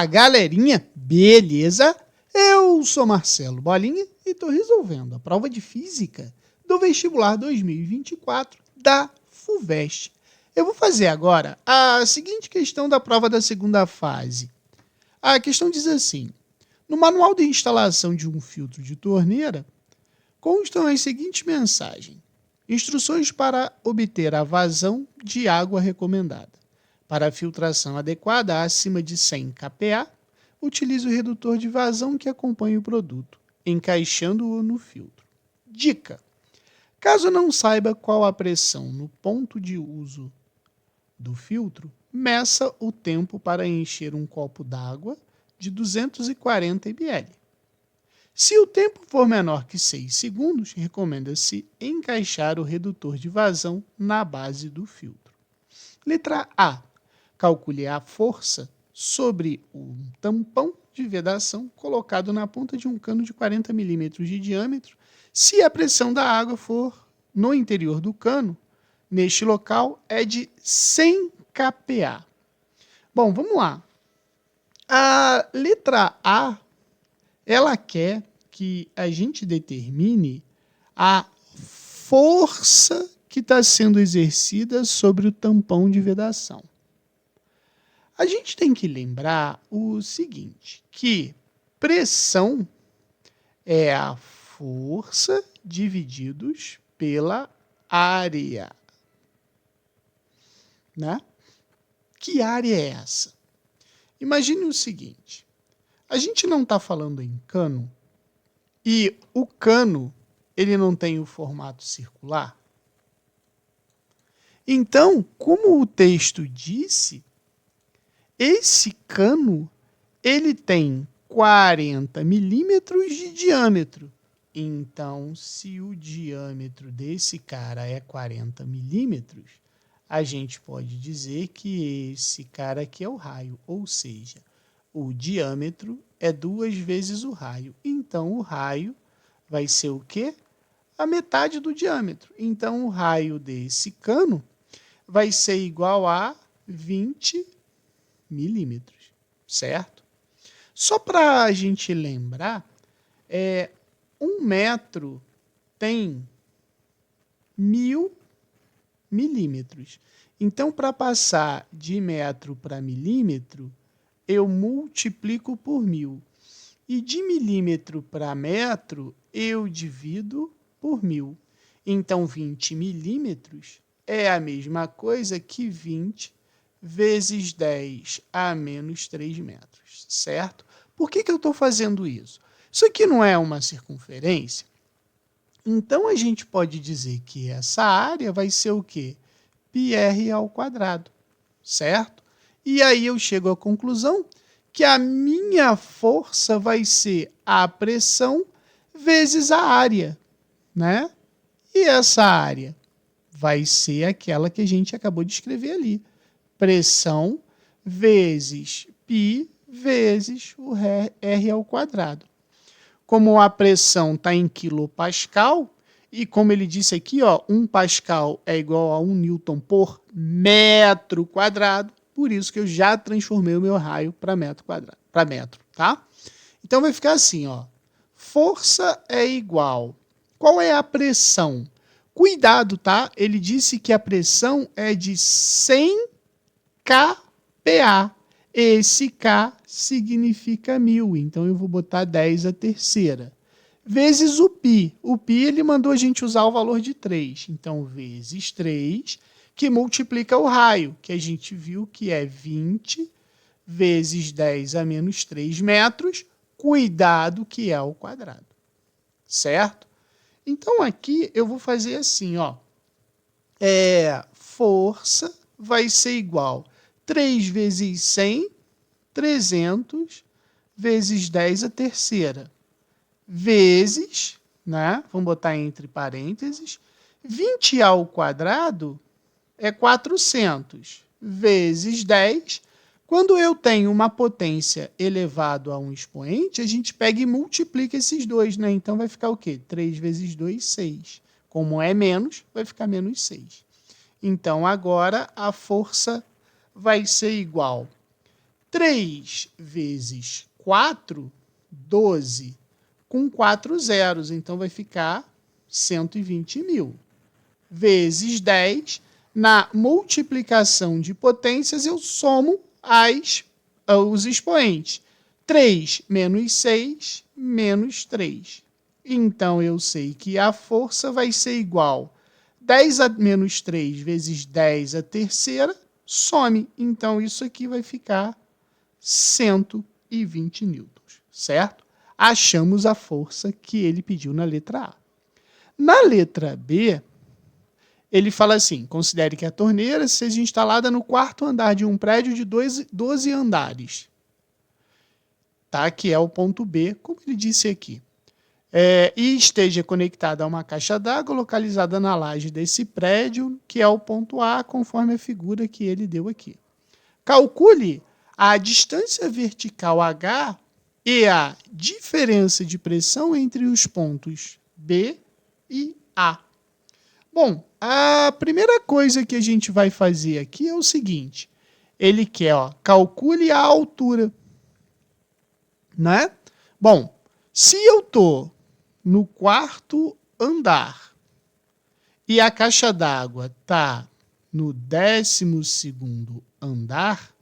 Opa, galerinha, beleza? Eu sou Marcelo Bolinha e estou resolvendo a prova de Física do Vestibular 2024 da FUVEST. Eu vou fazer agora a seguinte questão da prova da segunda fase. A questão diz assim: no manual de instalação de um filtro de torneira, constam as seguintes mensagens: instruções para obter a vazão de água recomendada. Para a filtração adequada acima de 100 kPa, utilize o redutor de vazão que acompanha o produto, encaixando-o no filtro. Dica: caso não saiba qual a pressão no ponto de uso do filtro, meça o tempo para encher um copo d'água de 240 ml. Se o tempo for menor que 6 segundos, recomenda-se encaixar o redutor de vazão na base do filtro. Letra A. Calcule a força sobre um tampão de vedação colocado na ponta de um cano de 40 milímetros de diâmetro, se a pressão da água for no interior do cano, neste local, é de 100 kPa. Bom, vamos lá. A letra A, ela quer que a gente determine a força que está sendo exercida sobre o tampão de vedação. A gente tem que lembrar o seguinte, que pressão é a força divididos pela área. Né? Que área é essa? Imagine o seguinte, a gente não está falando em cano, e o cano ele não tem o formato circular? Então, como o texto disse, esse cano ele tem 40 milímetros de diâmetro. Então, se o diâmetro desse cara é 40 milímetros, a gente pode dizer que esse cara aqui é o raio, ou seja, o diâmetro é 2 vezes o raio. Então, o raio vai ser o quê? A metade do diâmetro. Então, o raio desse cano vai ser igual a 20 milímetros, certo? Só para a gente lembrar, 1 metro tem 1000 milímetros. Então, para passar de metro para milímetro, eu multiplico por 1000. E de milímetro para metro, eu divido por 1000. Então, 20 milímetros é a mesma coisa que 20 vezes 10 a menos 3 metros, certo? Por que eu estou fazendo isso? Isso aqui não é uma circunferência? Então, a gente pode dizer que essa área vai ser o quê? πr ao quadrado, certo? E aí eu chego à conclusão que a minha força vai ser a pressão vezes a área, né? E essa área vai ser aquela que a gente acabou de escrever ali. Pressão vezes π vezes o R ao quadrado. Como a pressão está em quilopascal, e como ele disse aqui, ó, 1 pascal é igual a 1 newton por metro quadrado, por isso que eu já transformei o meu raio para metro quadrado, para metro, tá? Então vai ficar assim, ó. Força é igual. Qual é a pressão? Cuidado, tá? Ele disse que a pressão é de 100 kPa. Esse K significa 1000, então eu vou botar 10 a terceira. Vezes o π. O π ele mandou a gente usar o valor de 3. Então, vezes 3, que multiplica o raio, que a gente viu que é 20 vezes 10 a menos 3 metros, cuidado que é ao quadrado. Certo? Então, aqui eu vou fazer assim, ó. Força vai ser igual 3 vezes 100, 300, vezes 10 a terceira, vezes, né? Vamos botar entre parênteses, 20 ao quadrado é 400, vezes 10. Quando eu tenho uma potência elevado a um expoente, a gente pega e multiplica esses dois, né? Então vai ficar o quê? 3 vezes 2, 6. Como é menos, vai ficar menos 6. Então, agora, a força vai ser igual 3 vezes 4, 12, com 4 zeros, então vai ficar 120 mil. Vezes 10, na multiplicação de potências, eu somo os expoentes. 3 menos 6, menos 3. Então, eu sei que a força vai ser igual a 10 a menos 3 vezes 10 a terceira, some. Então, isso aqui vai ficar 120 newtons, certo? Achamos a força que ele pediu na letra A. Na letra B, ele fala assim, considere que a torneira seja instalada no quarto andar de um prédio de 12 andares. Tá? Que é o ponto B, como ele disse aqui. E esteja conectada a uma caixa d'água localizada na laje desse prédio, que é o ponto A, conforme a figura que ele deu aqui. Calcule a distância vertical H e a diferença de pressão entre os pontos B e A. Bom, a primeira coisa que a gente vai fazer aqui é o seguinte. Ele quer, calcule a altura. Né? Bom, se eu estou no quarto andar e a caixa d'água está no 12º andar,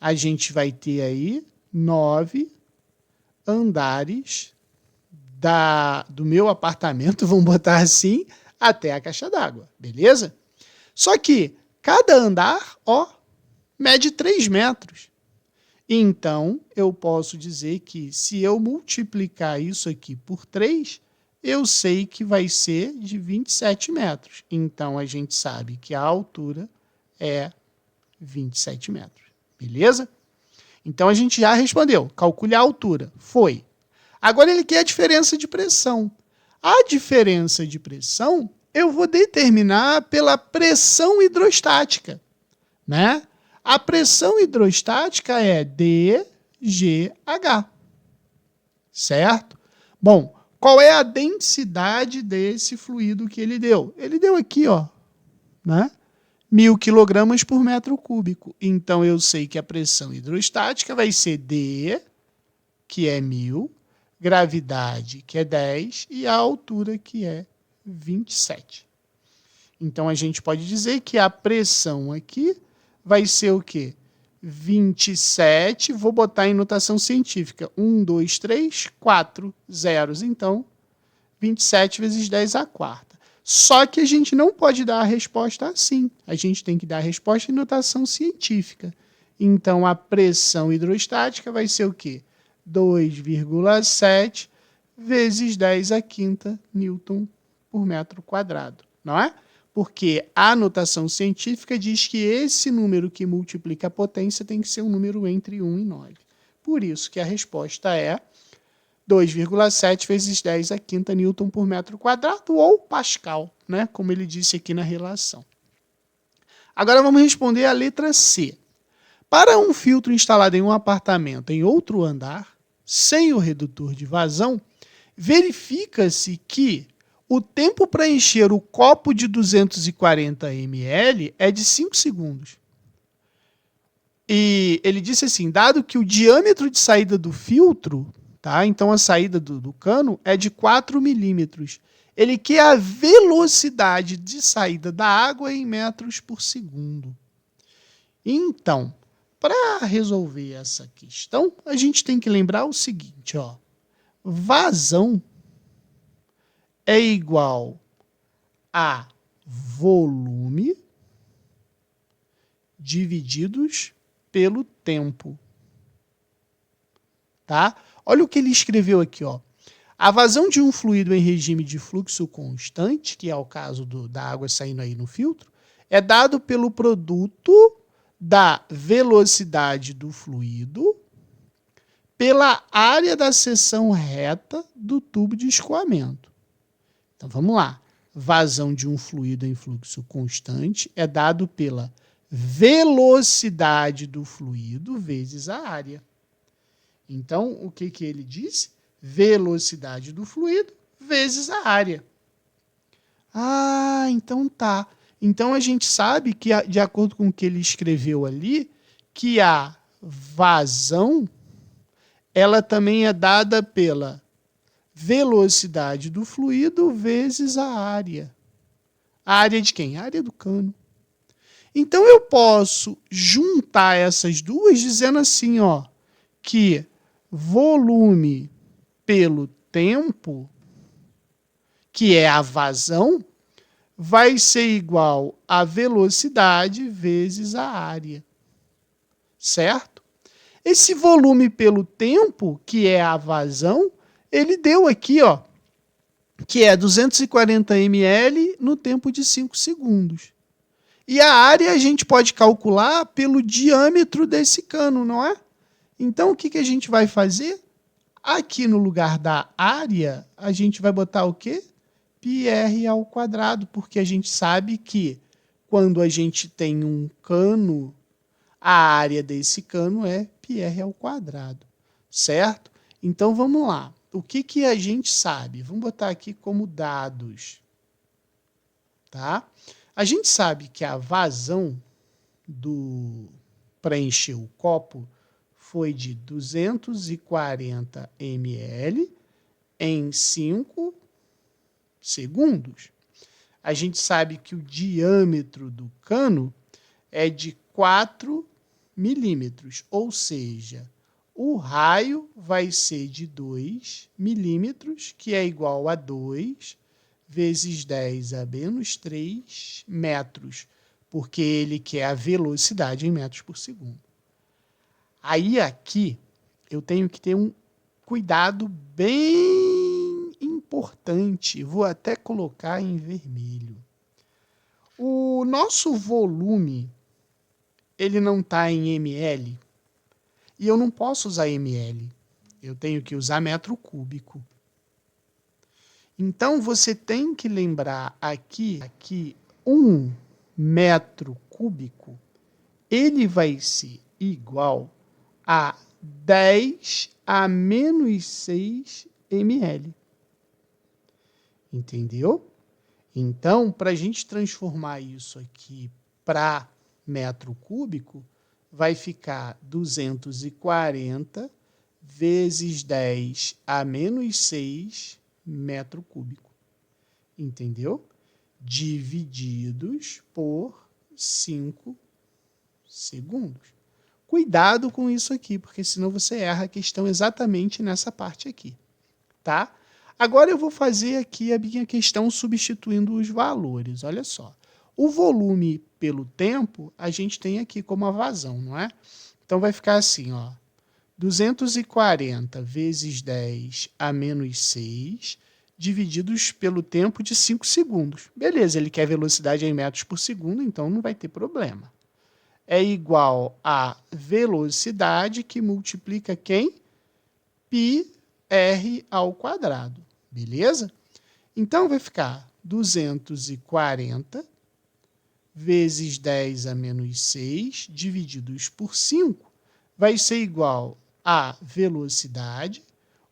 a gente vai ter aí 9 andares do meu apartamento, vamos botar assim, até a caixa d'água, beleza? Só que cada andar, mede 3 metros. Então, eu posso dizer que se eu multiplicar isso aqui por 3, eu sei que vai ser de 27 metros. Então, a gente sabe que a altura é 27 metros. Beleza? Então, a gente já respondeu. Calcule a altura. Foi. Agora, ele quer a diferença de pressão. A diferença de pressão eu vou determinar pela pressão hidrostática, né? A pressão hidrostática é DGH, certo? Bom, qual é a densidade desse fluido que ele deu? Ele deu aqui, né? 1.000 kg por metro cúbico. Então, eu sei que a pressão hidrostática vai ser D, que é 1.000, gravidade, que é 10, e a altura, que é 27. Então, a gente pode dizer que a pressão aqui vai ser o quê? 27, vou botar em notação científica. 1, 2, 3, 4 zeros. Então, 27 vezes 10 à quarta. Só que a gente não pode dar a resposta assim. A gente tem que dar a resposta em notação científica. Então, a pressão hidrostática vai ser o quê? 2,7 vezes 10 à quinta newton por metro quadrado. Não é? Porque a notação científica diz que esse número que multiplica a potência tem que ser um número entre 1 e 9. Por isso que a resposta é 2,7 vezes 10 à quinta newton por metro quadrado, ou Pascal, né? Como ele disse aqui na relação. Agora vamos responder a letra C. Para um filtro instalado em um apartamento em outro andar, sem o redutor de vazão, verifica-se que o tempo para encher o copo de 240 ml é de 5 segundos. E ele disse assim, dado que o diâmetro de saída do filtro, tá? Então a saída do cano é de 4 milímetros. Ele quer a velocidade de saída da água em metros por segundo. Então, para resolver essa questão, a gente tem que lembrar o seguinte, vazão é igual a volume divididos pelo tempo. Tá? Olha o que ele escreveu aqui. A vazão de um fluido em regime de fluxo constante, que é o caso da água saindo aí no filtro, é dado pelo produto da velocidade do fluido pela área da seção reta do tubo de escoamento. Então, vamos lá. Vazão de um fluido em fluxo constante é dado pela velocidade do fluido vezes a área. Então, o que ele disse? Velocidade do fluido vezes a área. Ah, então Então, a gente sabe que, de acordo com o que ele escreveu ali, que a vazão, ela também é dada pela velocidade do fluido vezes a área. A área de quem? A área do cano. Então, eu posso juntar essas duas dizendo assim, ó, que volume pelo tempo, que é a vazão, vai ser igual a velocidade vezes a área. Certo? Esse volume pelo tempo, que é a vazão, ele deu aqui, ó, que é 240 ml no tempo de 5 segundos. E a área a gente pode calcular pelo diâmetro desse cano, não é? Então, o que a gente vai fazer? Aqui no lugar da área, a gente vai botar o quê? πr ao quadrado, porque a gente sabe que quando a gente tem um cano, a área desse cano é πr ao quadrado, certo? Então, vamos lá. O que a gente sabe? Vamos botar aqui como dados, tá? A gente sabe que a vazão para encher o copo foi de 240 ml em 5 segundos. A gente sabe que o diâmetro do cano é de 4 milímetros, ou seja, o raio vai ser de 2 milímetros, que é igual a 2 vezes 10 a menos 3 metros, porque ele quer a velocidade em metros por segundo. Aí aqui eu tenho que ter um cuidado bem importante, vou até colocar em vermelho. O nosso volume, ele não está em ml, e eu não posso usar ml, eu tenho que usar metro cúbico. Então, você tem que lembrar aqui 1 metro cúbico, ele vai ser igual a 10 a menos 6 ml. Entendeu? Então, para a gente transformar isso aqui para metro cúbico, vai ficar 240 vezes 10 a menos 6 metro cúbico. Entendeu? Divididos por 5 segundos. Cuidado com isso aqui, porque senão você erra a questão exatamente nessa parte aqui, tá? Agora eu vou fazer aqui a minha questão substituindo os valores. Olha só. O volume pelo tempo, a gente tem aqui como a vazão, não é? Então vai ficar assim, ó. 240 vezes 10 a menos 6, divididos pelo tempo de 5 segundos. Beleza, ele quer velocidade em metros por segundo, então não vai ter problema. É igual a velocidade que multiplica quem? πr ao quadrado. Beleza? Então, vai ficar 240 vezes 10 a menos 6, divididos por 5, vai ser igual a velocidade,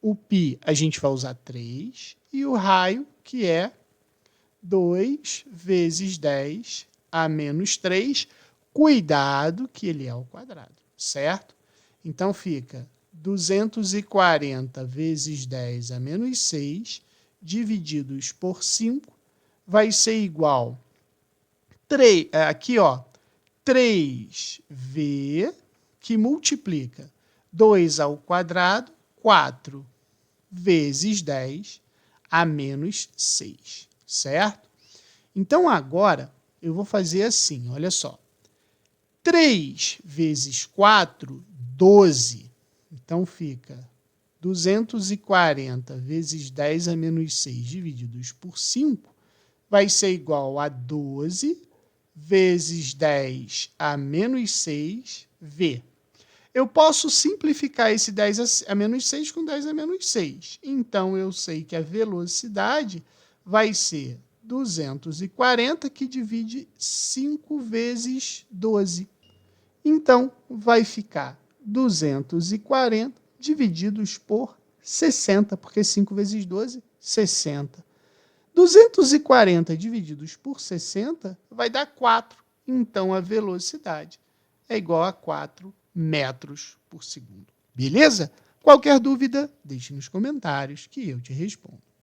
o π a gente vai usar 3, e o raio, que é 2 vezes 10 a menos 3, cuidado que ele é ao quadrado, certo? Então, fica 240 vezes 10 a menos 6, divididos por 5, vai ser igual 3v, que multiplica 2 ao quadrado, 4 vezes 10 a menos 6, certo? Então, agora, eu vou fazer assim, olha só. 3 vezes 4, 12. Então, fica 240 vezes 10 a menos 6 divididos por 5 vai ser igual a 12 vezes 10 a menos 6, V. Eu posso simplificar esse 10 a menos 6 com 10 a menos 6. Então, eu sei que a velocidade vai ser 240, que divide 5 vezes 12. Então, vai ficar 240 divididos por 60, porque 5 vezes 12, 60. 240 divididos por 60 vai dar 4. Então, a velocidade é igual a 4 metros por segundo. Beleza? Qualquer dúvida, deixe nos comentários que eu te respondo.